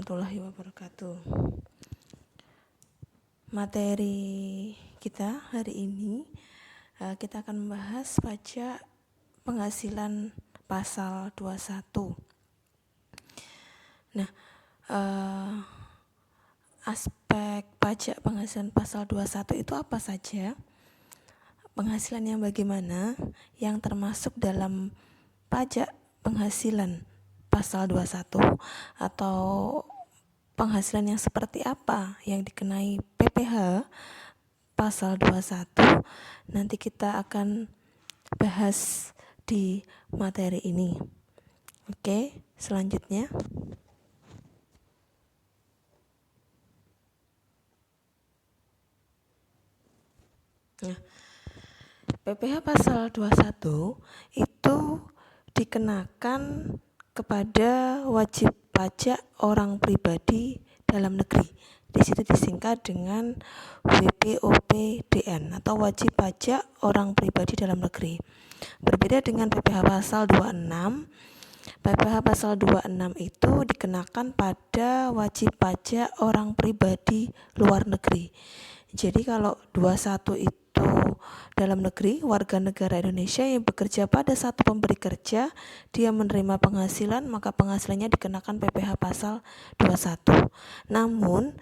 warahmatullahi wabarakatuh. Materi kita hari ini kita akan membahas pajak penghasilan pasal 21. Nah, aspek pajak penghasilan pasal 21 itu apa saja? Penghasilan yang bagaimana yang termasuk dalam pajak penghasilan pasal 21 atau penghasilan yang seperti apa yang dikenai PPh pasal 21 nanti kita akan bahas di materi ini. Oke, selanjutnya. Nah, PPh pasal 21 itu dikenakan kepada wajib pajak orang pribadi dalam negeri. Di situ disingkat dengan WPOPDN atau wajib pajak orang pribadi dalam negeri. Berbeda dengan PPh pasal 26. PPh pasal 26 itu dikenakan pada wajib pajak orang pribadi luar negeri. Jadi kalau 21 itu dalam negeri, warga negara Indonesia yang bekerja pada satu pemberi kerja, dia menerima penghasilan, maka penghasilannya dikenakan PPh pasal 21. Namun,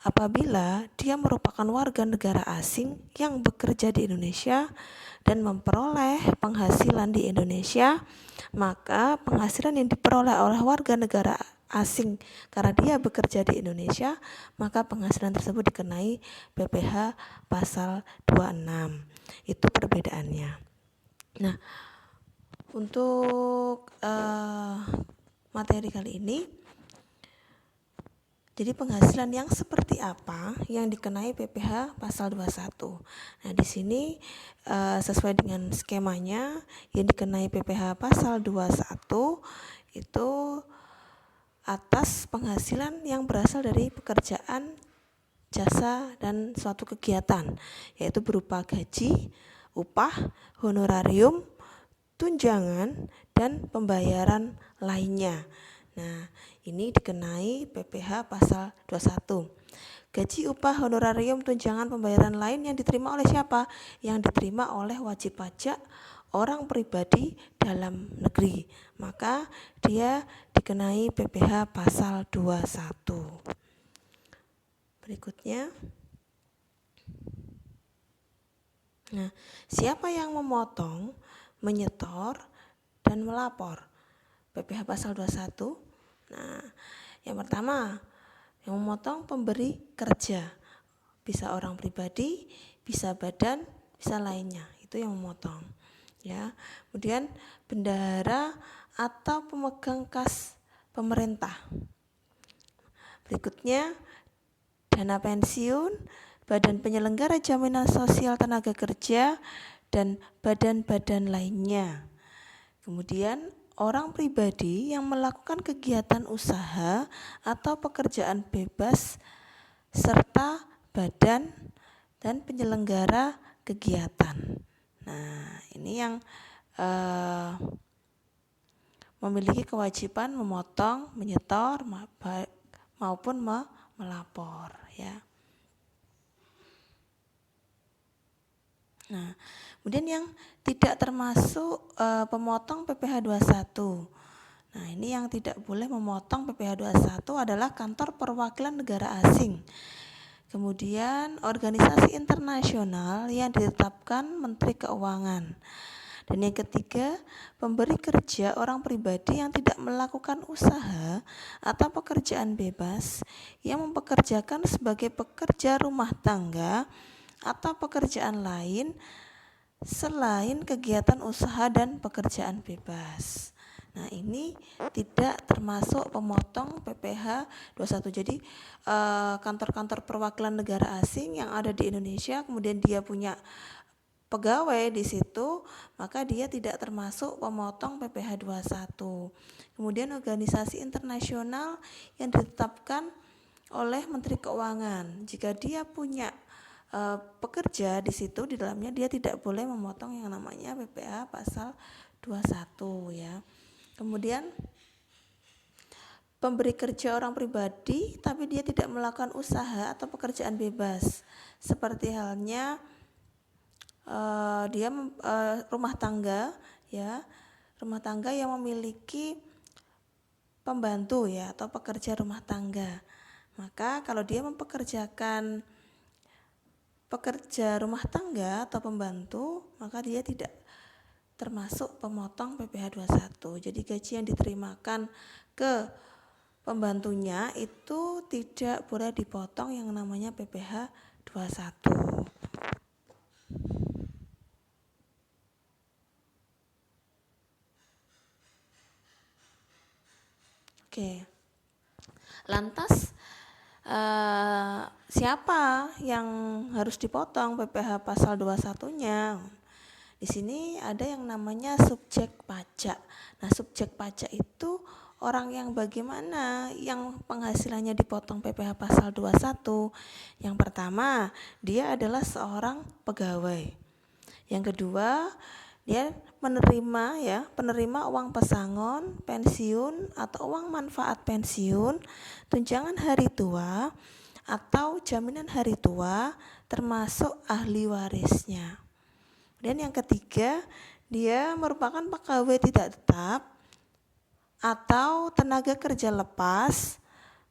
apabila dia merupakan warga negara asing yang bekerja di Indonesia dan memperoleh penghasilan di Indonesia, maka penghasilan yang diperoleh oleh warga negara asing karena dia bekerja di Indonesia, maka penghasilan tersebut dikenai PPh pasal 26. Itu perbedaannya. Nah, untuk materi kali ini, jadi penghasilan yang seperti apa yang dikenai PPh pasal 21. Nah, di sini sesuai dengan skemanya yang dikenai PPh pasal 21 itu atas penghasilan yang berasal dari pekerjaan, jasa, dan suatu kegiatan, yaitu berupa gaji, upah, honorarium, tunjangan, dan pembayaran lainnya. Nah, ini dikenai PPh pasal 21. Gaji, upah, honorarium, tunjangan, pembayaran lain yang diterima oleh siapa? Yang diterima oleh wajib pajak orang pribadi dalam negeri, maka dia dikenai PPh pasal 21. Berikutnya. Nah, siapa yang memotong, menyetor, dan melapor? PPh pasal 21. Nah, yang pertama, yang memotong pemberi kerja. Bisa orang pribadi, bisa badan, bisa lainnya. Itu yang memotong. Ya. Kemudian bendahara atau pemegang kas pemerintah. Berikutnya dana pensiun, badan penyelenggara jaminan sosial tenaga kerja, dan badan-badan lainnya. Kemudian orang pribadi yang melakukan kegiatan usaha atau pekerjaan bebas serta badan dan penyelenggara kegiatan. Nah, ini yang memiliki kewajiban memotong, menyetor maupun melapor, ya. Nah, kemudian yang tidak termasuk pemotong PPh 21. Nah, ini yang tidak boleh memotong PPh 21 adalah kantor perwakilan negara asing. Kemudian organisasi internasional yang ditetapkan Menteri Keuangan. Dan yang ketiga, pemberi kerja orang pribadi yang tidak melakukan usaha atau pekerjaan bebas yang mempekerjakan sebagai pekerja rumah tangga atau pekerjaan lain selain kegiatan usaha dan pekerjaan bebas. Nah, ini tidak termasuk pemotong PPh 21. Jadi kantor-kantor perwakilan negara asing yang ada di Indonesia, kemudian dia punya pegawai di situ, maka dia tidak termasuk pemotong PPh 21. Kemudian organisasi internasional yang ditetapkan oleh Menteri Keuangan, jika dia punya pekerja di situ, di dalamnya dia tidak boleh memotong yang namanya PPh pasal 21, ya. Kemudian pemberi kerja orang pribadi tapi dia tidak melakukan usaha atau pekerjaan bebas, seperti halnya dia rumah tangga ya, rumah tangga yang memiliki pembantu ya atau pekerja rumah tangga. Maka kalau dia mempekerjakan pekerja rumah tangga atau pembantu, maka dia tidak termasuk pemotong PPh 21. Jadi gaji yang diterimakan ke pembantunya itu tidak boleh dipotong yang namanya PPh 21. Oke. Lantas siapa yang harus dipotong PPh pasal 21-nya? Di sini ada yang namanya subjek pajak. Nah, subjek pajak itu orang yang bagaimana yang penghasilannya dipotong PPh pasal 21. Yang pertama, dia adalah seorang pegawai. Yang kedua, dia penerima uang pesangon, pensiun atau uang manfaat pensiun, tunjangan hari tua atau jaminan hari tua termasuk ahli warisnya. Dan yang ketiga, dia merupakan pegawai tidak tetap atau tenaga kerja lepas,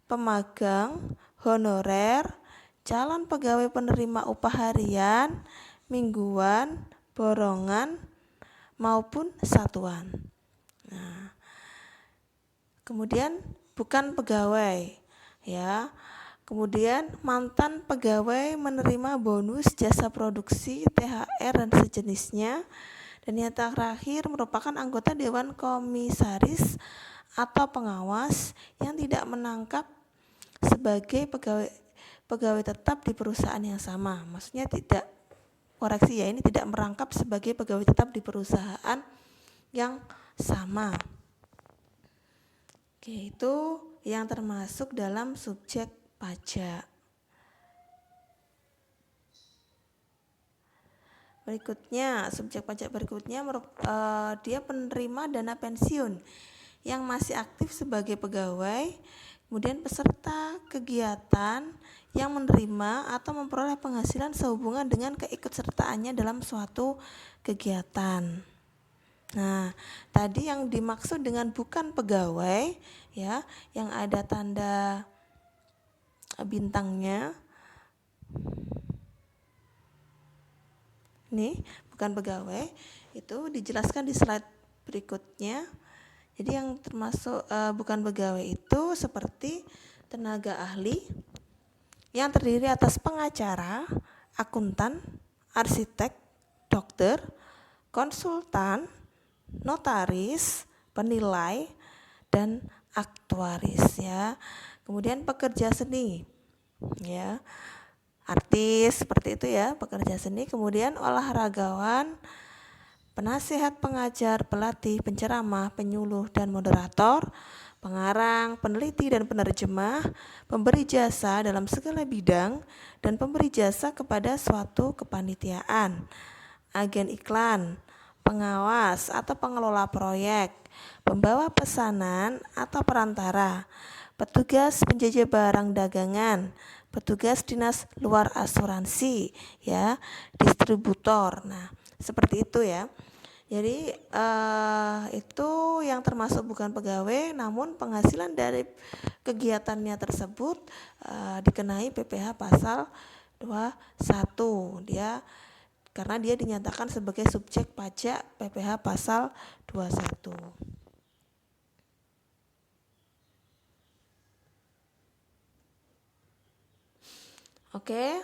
pemagang, honorer, calon pegawai penerima upah harian, mingguan, borongan, maupun satuan. Nah, kemudian bukan pegawai ya. Kemudian mantan pegawai menerima bonus jasa produksi, THR dan sejenisnya. Dan yang terakhir merupakan anggota Dewan Komisaris atau pengawas yang tidak menangkap sebagai pegawai tetap di perusahaan yang sama. Maksudnya tidak, koreksi ya, ini tidak merangkap sebagai pegawai tetap di perusahaan yang sama. Oke, itu yang termasuk dalam subjek pajak. Berikutnya, subjek pajak berikutnya dia penerima dana pensiun yang masih aktif sebagai pegawai, kemudian peserta kegiatan yang menerima atau memperoleh penghasilan sehubungan dengan keikutsertaannya dalam suatu kegiatan. Nah, tadi yang dimaksud dengan bukan pegawai ya, yang ada tanda bintangnya. Ini bukan pegawai, itu dijelaskan di slide berikutnya. Jadi yang termasuk bukan pegawai itu seperti tenaga ahli yang terdiri atas pengacara, akuntan, arsitek, dokter, konsultan, notaris, penilai, dan aktuaris ya. Kemudian pekerja seni ya, artis seperti itu ya, pekerja seni. Kemudian olahragawan, penasihat, pengajar, pelatih, penceramah, penyuluh dan moderator, pengarang, peneliti dan penerjemah, pemberi jasa dalam segala bidang dan pemberi jasa kepada suatu kepanitiaan, agen iklan, pengawas atau pengelola proyek, pembawa pesanan atau perantara, petugas penjajah barang dagangan, petugas dinas luar asuransi ya, distributor. Nah, seperti itu ya. Jadi itu yang termasuk bukan pegawai, namun penghasilan dari kegiatannya tersebut dikenai PPh pasal 21 dia, karena dia dinyatakan sebagai subjek pajak PPh pasal 21. Oke.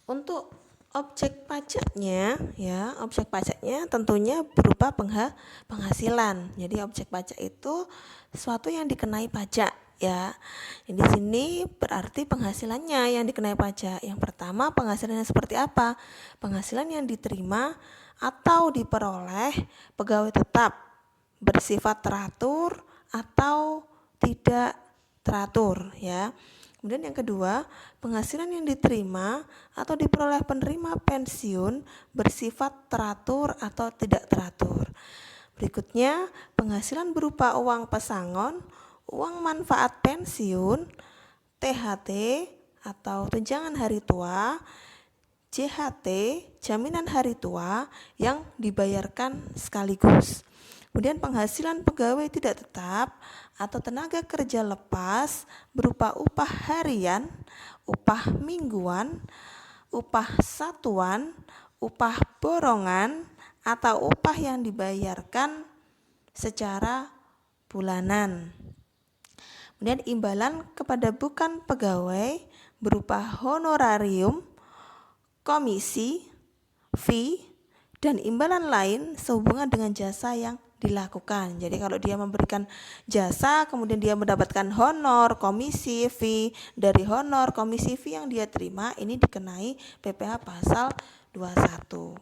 Untuk objek pajaknya ya, objek pajaknya tentunya berupa penghasilan. Jadi objek pajak itu sesuatu yang dikenai pajak ya. Di sini berarti penghasilannya yang dikenai pajak. Yang pertama, penghasilannya seperti apa? Penghasilan yang diterima atau diperoleh pegawai tetap bersifat teratur atau tidak teratur ya. Kemudian yang kedua, penghasilan yang diterima atau diperoleh penerima pensiun bersifat teratur atau tidak teratur. Berikutnya, penghasilan berupa uang pesangon, uang manfaat pensiun, THT atau tunjangan hari tua, JHT, jaminan hari tua yang dibayarkan sekaligus. Kemudian penghasilan pegawai tidak tetap atau tenaga kerja lepas berupa upah harian, upah mingguan, upah satuan, upah borongan, atau upah yang dibayarkan secara bulanan. Kemudian imbalan kepada bukan pegawai berupa honorarium, komisi, fee, dan imbalan lain sehubungan dengan jasa yang dilakukan. Jadi kalau dia memberikan jasa, kemudian dia mendapatkan honor, komisi, fee, dari honor, komisi, fee yang dia terima, ini dikenai PPh pasal 21.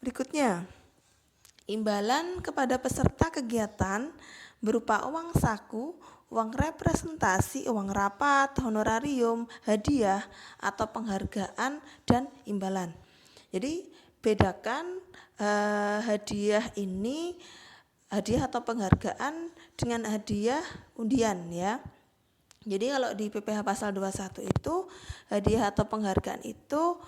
Berikutnya, imbalan kepada peserta kegiatan berupa uang saku, uang representasi, uang rapat, honorarium, hadiah, atau penghargaan, dan imbalan. Jadi bedakan hadiah ini, hadiah atau penghargaan dengan hadiah undian ya. Jadi kalau di PPh pasal 21 itu hadiah atau penghargaan itu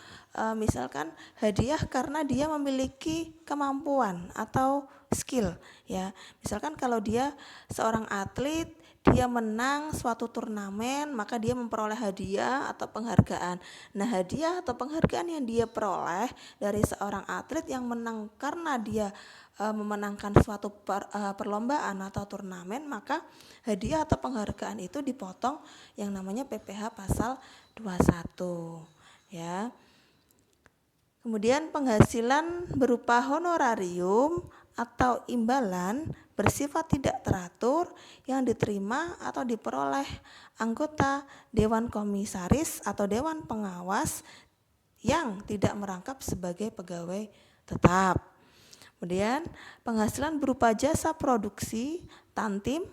misalkan hadiah karena dia memiliki kemampuan atau skill ya. Misalkan kalau dia seorang atlet, dia menang suatu turnamen, maka dia memperoleh hadiah atau penghargaan. Nah, hadiah atau penghargaan yang dia peroleh dari seorang atlet yang menang karena dia memenangkan suatu perlombaan atau turnamen, maka hadiah atau penghargaan itu dipotong yang namanya PPh pasal 21 ya. Kemudian penghasilan berupa honorarium atau imbalan bersifat tidak teratur yang diterima atau diperoleh anggota Dewan Komisaris atau Dewan Pengawas yang tidak merangkap sebagai pegawai tetap. Kemudian penghasilan berupa jasa produksi, tantim,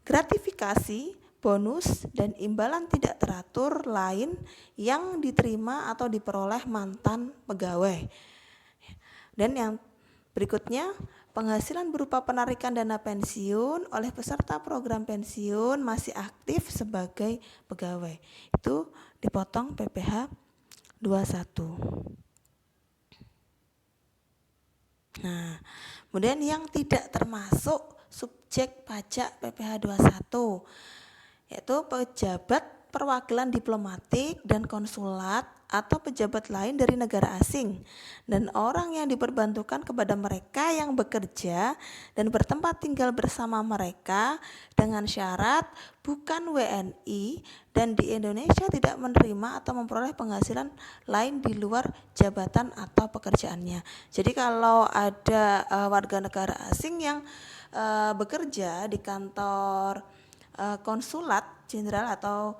gratifikasi, bonus, dan imbalan tidak teratur lain yang diterima atau diperoleh mantan pegawai. Dan yang berikutnya, penghasilan berupa penarikan dana pensiun oleh peserta program pensiun masih aktif sebagai pegawai. Itu dipotong PPh 21. Nah, kemudian yang tidak termasuk subjek pajak PPh 21 yaitu pejabat perwakilan diplomatik dan konsulat atau pejabat lain dari negara asing dan orang yang diperbantukan kepada mereka yang bekerja dan bertempat tinggal bersama mereka dengan syarat bukan WNI dan di Indonesia tidak menerima atau memperoleh penghasilan lain di luar jabatan atau pekerjaannya. Jadi kalau ada warga negara asing yang bekerja di kantor konsulat jenderal atau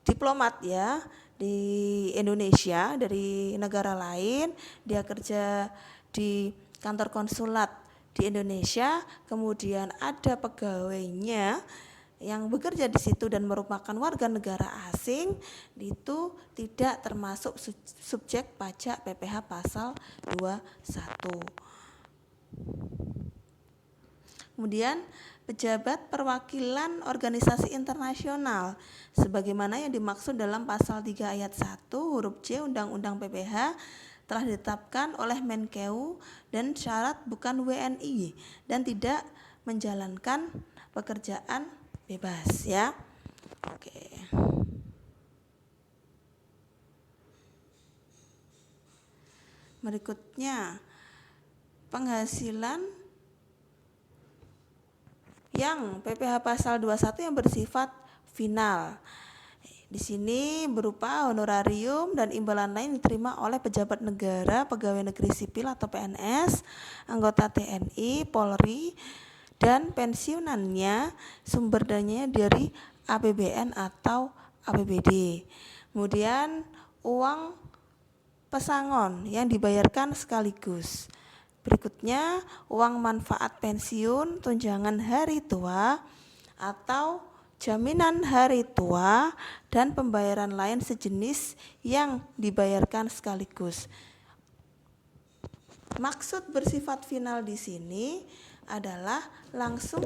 diplomat ya di Indonesia dari negara lain, dia kerja di kantor konsulat di Indonesia, kemudian ada pegawainya yang bekerja di situ dan merupakan warga negara asing, itu tidak termasuk subjek pajak PPh pasal 21. Kemudian pejabat perwakilan organisasi internasional sebagaimana yang dimaksud dalam pasal 3 ayat 1 huruf C Undang-Undang PPh telah ditetapkan oleh Menkeu dan syarat bukan WNI dan tidak menjalankan pekerjaan bebas ya. Oke. Berikutnya penghasilan yang PPh pasal 21 yang bersifat final. Di sini berupa honorarium dan imbalan lain diterima oleh pejabat negara, pegawai negeri sipil atau PNS, anggota TNI, Polri, dan pensiunannya sumber dananya dari APBN atau APBD. Kemudian uang pesangon yang dibayarkan sekaligus. Berikutnya, uang manfaat pensiun, tunjangan hari tua, atau jaminan hari tua, dan pembayaran lain sejenis yang dibayarkan sekaligus. Maksud bersifat final di sini adalah langsung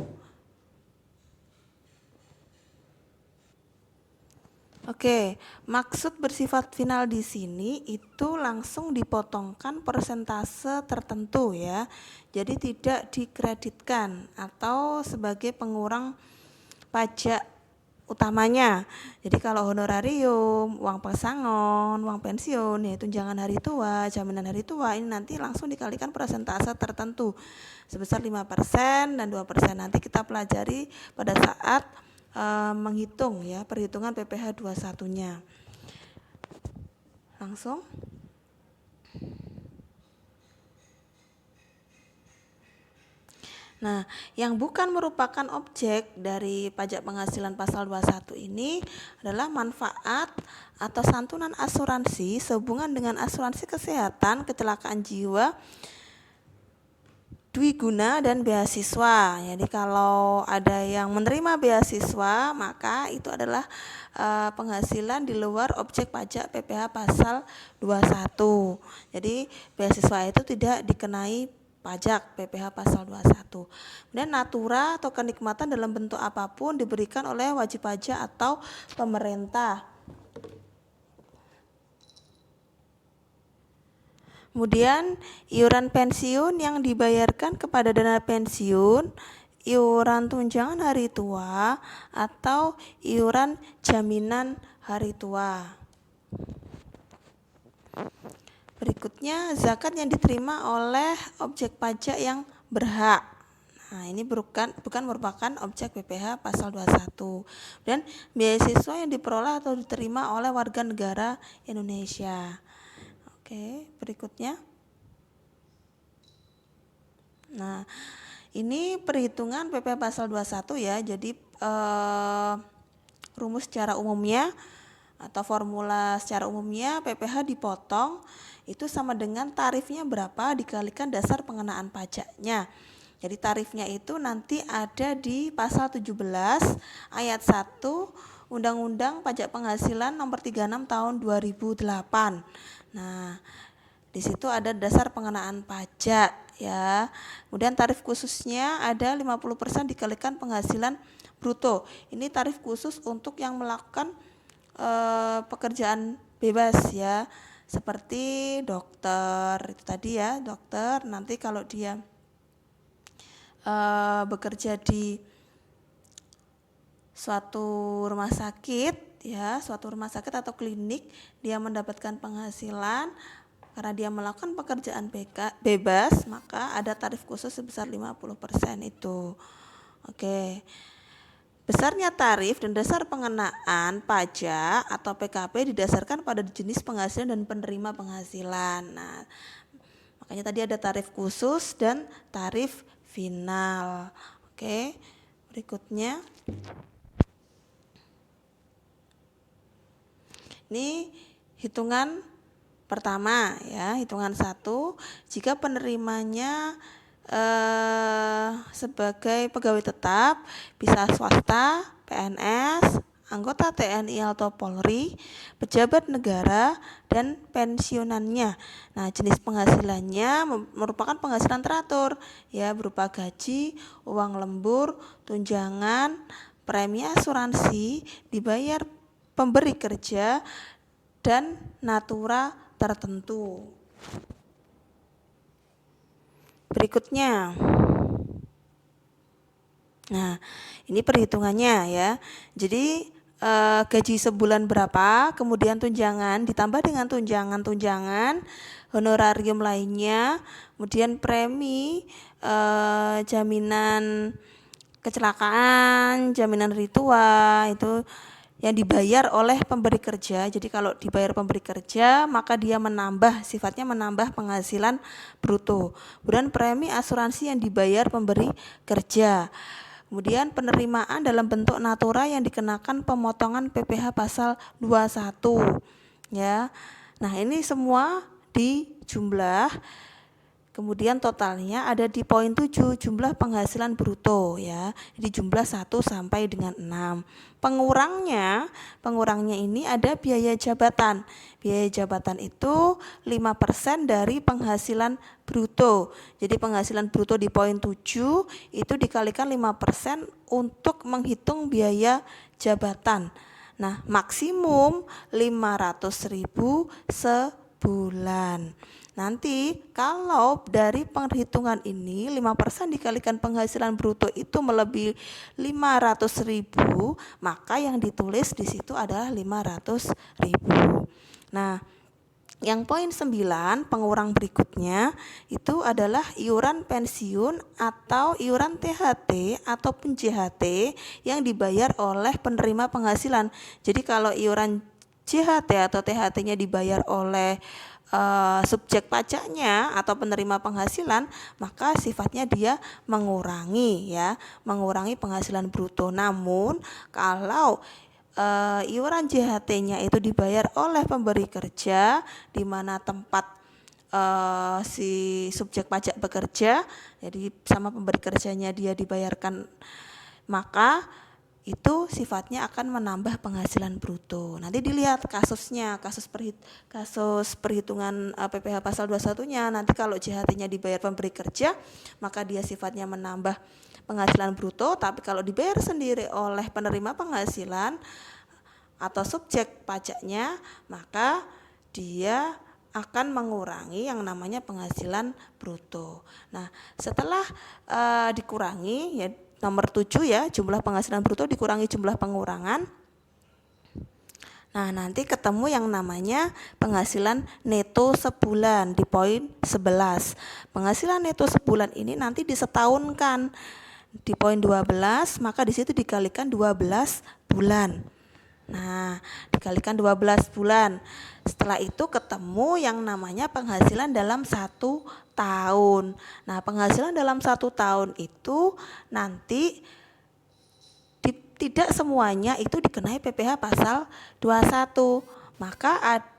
maksud bersifat final di sini itu langsung dipotongkan persentase tertentu ya. Jadi tidak dikreditkan atau sebagai pengurang pajak utamanya. Jadi kalau honorarium, uang pesangon, uang pensiun, ya tunjangan hari tua, jaminan hari tua, ini nanti langsung dikalikan persentase tertentu sebesar 5% dan 2%. Nanti kita pelajari pada saat menghitung ya, perhitungan PPh 21-nya. Langsung. Nah, yang bukan merupakan objek dari pajak penghasilan pasal 21 ini adalah manfaat atau santunan asuransi sehubungan dengan asuransi kesehatan, kecelakaan jiwa, dwiguna dan beasiswa. Jadi kalau ada yang menerima beasiswa, maka itu adalah penghasilan di luar objek pajak PPh pasal 21. Jadi beasiswa itu tidak dikenai pajak PPh pasal 21. Kemudian natura atau kenikmatan dalam bentuk apapun diberikan oleh wajib pajak atau pemerintah. Kemudian iuran pensiun yang dibayarkan kepada dana pensiun, iuran tunjangan hari tua, atau iuran jaminan hari tua. Berikutnya, zakat yang diterima oleh objek pajak yang berhak. Nah, ini bukan merupakan objek PPh pasal 21. Dan beasiswa yang diperoleh atau diterima oleh warga negara Indonesia. Oke, berikutnya. Nah, ini perhitungan PPh pasal 21 ya. Jadi rumus secara umumnya atau formula secara umumnya PPh dipotong itu sama dengan tarifnya berapa dikalikan dasar pengenaan pajaknya. Jadi tarifnya itu nanti ada di pasal 17 ayat 1 Undang-Undang Pajak Penghasilan nomor 36 tahun 2008. Nah, di situ ada dasar pengenaan pajak ya. Kemudian tarif khususnya ada 50% dikalikan penghasilan bruto. Ini tarif khusus untuk yang melakukan pekerjaan bebas ya. Seperti dokter, itu tadi ya, dokter nanti kalau dia bekerja di suatu rumah sakit ya, suatu rumah sakit atau klinik, dia mendapatkan penghasilan karena dia melakukan pekerjaan bebas, maka ada tarif khusus sebesar 50% itu. Oke. Besarnya tarif dan dasar pengenaan pajak atau PKP didasarkan pada jenis penghasilan dan penerima penghasilan. Nah, makanya tadi ada tarif khusus dan tarif final. Oke. Berikutnya. Ini hitungan pertama ya, hitungan 1, jika penerimanya sebagai pegawai tetap, bisa swasta, PNS, anggota TNI atau Polri, pejabat negara, dan pensiunannya. Nah, jenis penghasilannya merupakan penghasilan teratur ya, berupa gaji, uang lembur, tunjangan, premi asuransi, dibayar pemberi kerja, dan natura tertentu. Berikutnya. Nah, ini perhitungannya ya. Jadi gaji sebulan berapa, kemudian tunjangan ditambah dengan tunjangan, honorarium lainnya, kemudian premi, jaminan kecelakaan, jaminan hari tua, itu yang dibayar oleh pemberi kerja. Jadi kalau dibayar pemberi kerja, maka dia sifatnya menambah penghasilan bruto. Kemudian premi asuransi yang dibayar pemberi kerja. Kemudian penerimaan dalam bentuk natura yang dikenakan pemotongan PPh pasal 21 ya. Nah, ini semua dijumlah Kemudian totalnya ada di poin 7, jumlah penghasilan bruto ya. Jadi jumlah 1 sampai dengan 6. Pengurangnya ini ada biaya jabatan. Biaya jabatan itu 5% dari penghasilan bruto. Jadi penghasilan bruto di poin 7 itu dikalikan 5% untuk menghitung biaya jabatan. Nah, maksimum 500.000 sebulan. Nanti kalau dari perhitungan ini 5% dikalikan penghasilan bruto itu melebihi 500.000, maka yang ditulis di situ adalah 500.000. Nah, yang poin 9 pengurang berikutnya itu adalah iuran pensiun atau iuran THT ataupun JHT yang dibayar oleh penerima penghasilan. Jadi kalau iuran JHT atau THT-nya dibayar oleh subjek pajaknya atau penerima penghasilan, maka sifatnya dia mengurangi penghasilan bruto. Namun kalau iuran JHT-nya itu dibayar oleh pemberi kerja di mana tempat si subjek pajak bekerja, jadi sama pemberi kerjanya dia dibayarkan, maka itu sifatnya akan menambah penghasilan bruto. Nanti dilihat kasusnya, kasus perhitungan PPh pasal 21-nya. Nanti kalau JHT-nya dibayar pemberi kerja, maka dia sifatnya menambah penghasilan bruto, tapi kalau dibayar sendiri oleh penerima penghasilan atau subjek pajaknya, maka dia akan mengurangi yang namanya penghasilan bruto. Nah, setelah dikurangi ya nomor 7 ya, jumlah penghasilan bruto dikurangi jumlah pengurangan. Nah, nanti ketemu yang namanya penghasilan neto sebulan di poin 11. Penghasilan neto sebulan ini nanti disetahunkan di poin 12, maka di situ dikalikan 12 bulan. Nah, dikalikan 12 bulan. Setelah itu ketemu yang namanya penghasilan dalam 1 tahun. Nah, penghasilan dalam 1 tahun itu nanti tidak semuanya itu dikenai PPh pasal 21. Maka ada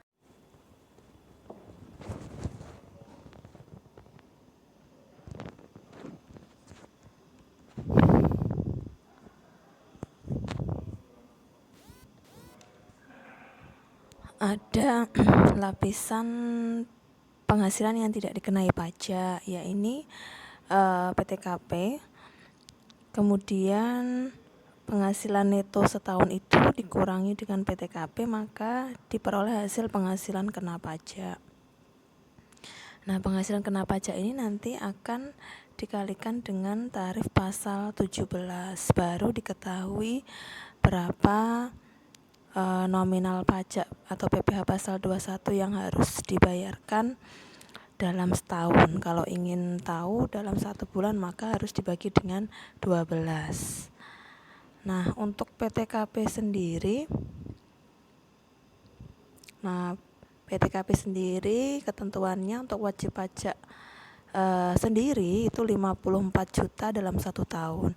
lapisan penghasilan yang tidak dikenai pajak, ya ini PTKP. Kemudian penghasilan neto setahun itu dikurangi dengan PTKP, maka diperoleh hasil penghasilan kena pajak. Nah, penghasilan kena pajak ini nanti akan dikalikan dengan tarif pasal 17, baru diketahui berapa nominal pajak atau PPh pasal 21 yang harus dibayarkan dalam setahun. Kalau ingin tahu dalam 1 bulan maka harus dibagi dengan 12. Nah, untuk PTKP sendiri, ketentuannya untuk wajib pajak sendiri itu 54 juta dalam 1 tahun.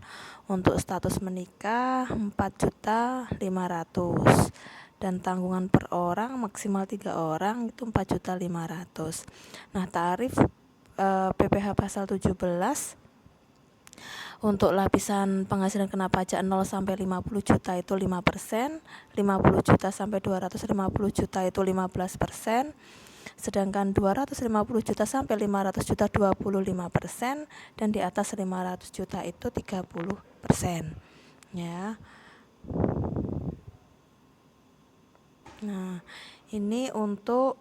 Untuk status menikah 4.500.000 dan tanggungan per orang maksimal 3 orang itu 4.500.000. Nah, tarif PPh pasal 17 untuk lapisan penghasilan kena pajak 0 sampai 50 juta itu 5%, 50 juta sampai 250 juta itu 15%, sedangkan 250 juta sampai 500 juta 25%, dan di atas 500 juta itu 30%. Ya. Nah, ini untuk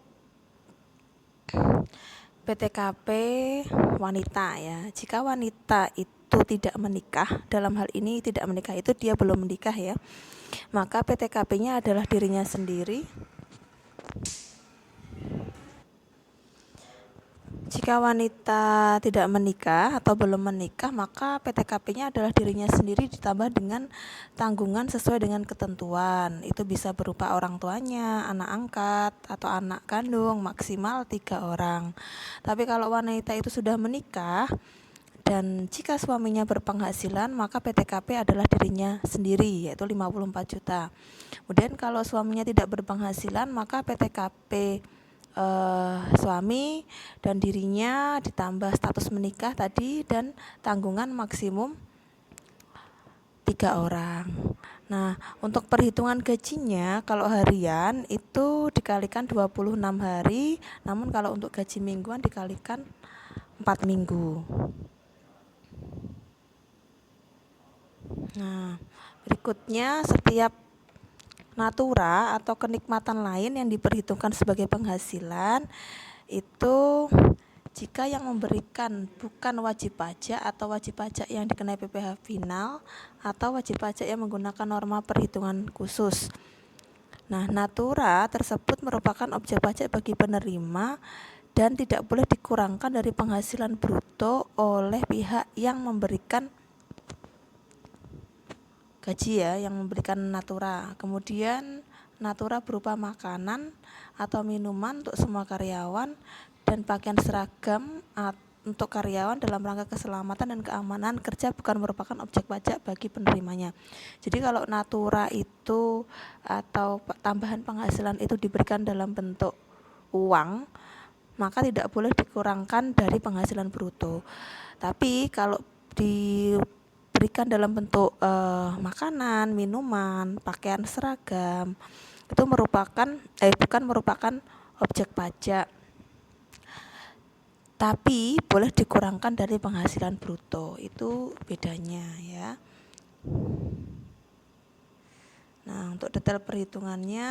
PTKP wanita ya. Jika wanita itu tidak menikah, dalam hal ini tidak menikah itu dia belum menikah ya, maka PTKP-nya adalah dirinya sendiri. Jika wanita tidak menikah atau belum menikah, maka PTKP-nya adalah dirinya sendiri ditambah dengan tanggungan sesuai dengan ketentuan. Itu bisa berupa orang tuanya, anak angkat, atau anak kandung, maksimal 3 orang. Tapi kalau wanita itu sudah menikah dan jika suaminya berpenghasilan, maka PTKP adalah dirinya sendiri, yaitu 54 juta. Kemudian kalau suaminya tidak berpenghasilan, maka PTKP suami dan dirinya ditambah status menikah tadi dan tanggungan maksimum 3 orang. Nah, untuk perhitungan gajinya kalau harian itu dikalikan 26 hari, namun kalau untuk gaji mingguan dikalikan 4 minggu. Nah, berikutnya setiap natura atau kenikmatan lain yang diperhitungkan sebagai penghasilan itu jika yang memberikan bukan wajib pajak atau wajib pajak yang dikenai PPh final atau wajib pajak yang menggunakan norma perhitungan khusus. Nah, natura tersebut merupakan objek pajak bagi penerima dan tidak boleh dikurangkan dari penghasilan bruto oleh pihak yang memberikan gaji yang memberikan natura. Kemudian natura berupa makanan atau minuman untuk semua karyawan dan pakaian seragam untuk karyawan dalam rangka keselamatan dan keamanan kerja bukan merupakan objek pajak bagi penerimanya. Jadi kalau natura itu atau tambahan penghasilan itu diberikan dalam bentuk uang, maka tidak boleh dikurangkan dari penghasilan bruto. Tapi kalau diberikan dalam bentuk makanan, minuman, pakaian seragam itu bukan merupakan objek pajak, tapi boleh dikurangkan dari penghasilan bruto. Itu bedanya ya. Nah, untuk detail perhitungannya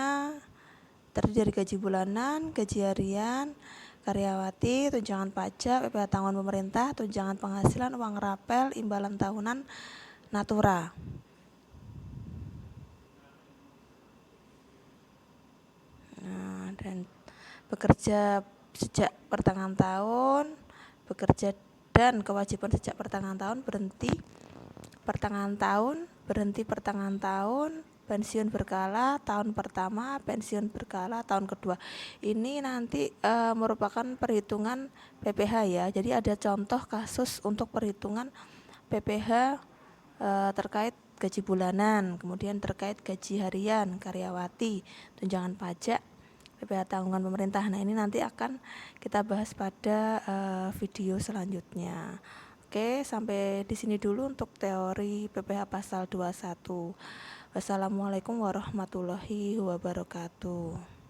terdiri dari gaji bulanan, gaji harian, karyawati, tunjangan pajak, PPh tanggungan pemerintah, tunjangan penghasilan, uang rapel, imbalan tahunan, natura. Nah, dan bekerja sejak pertengahan tahun, bekerja dan kewajiban sejak pertengahan tahun, berhenti pertengahan tahun, pensiun berkala tahun pertama, pensiun berkala tahun kedua. Ini nanti merupakan perhitungan PPh ya. Jadi ada contoh kasus untuk perhitungan PPh terkait gaji bulanan, kemudian terkait gaji harian, karyawati, tunjangan pajak, PPh tanggungan pemerintah. Nah, ini nanti akan kita bahas pada video selanjutnya. Oke, sampai di sini dulu untuk teori PPh pasal 21. Wassalamualaikum warahmatullahi wabarakatuh.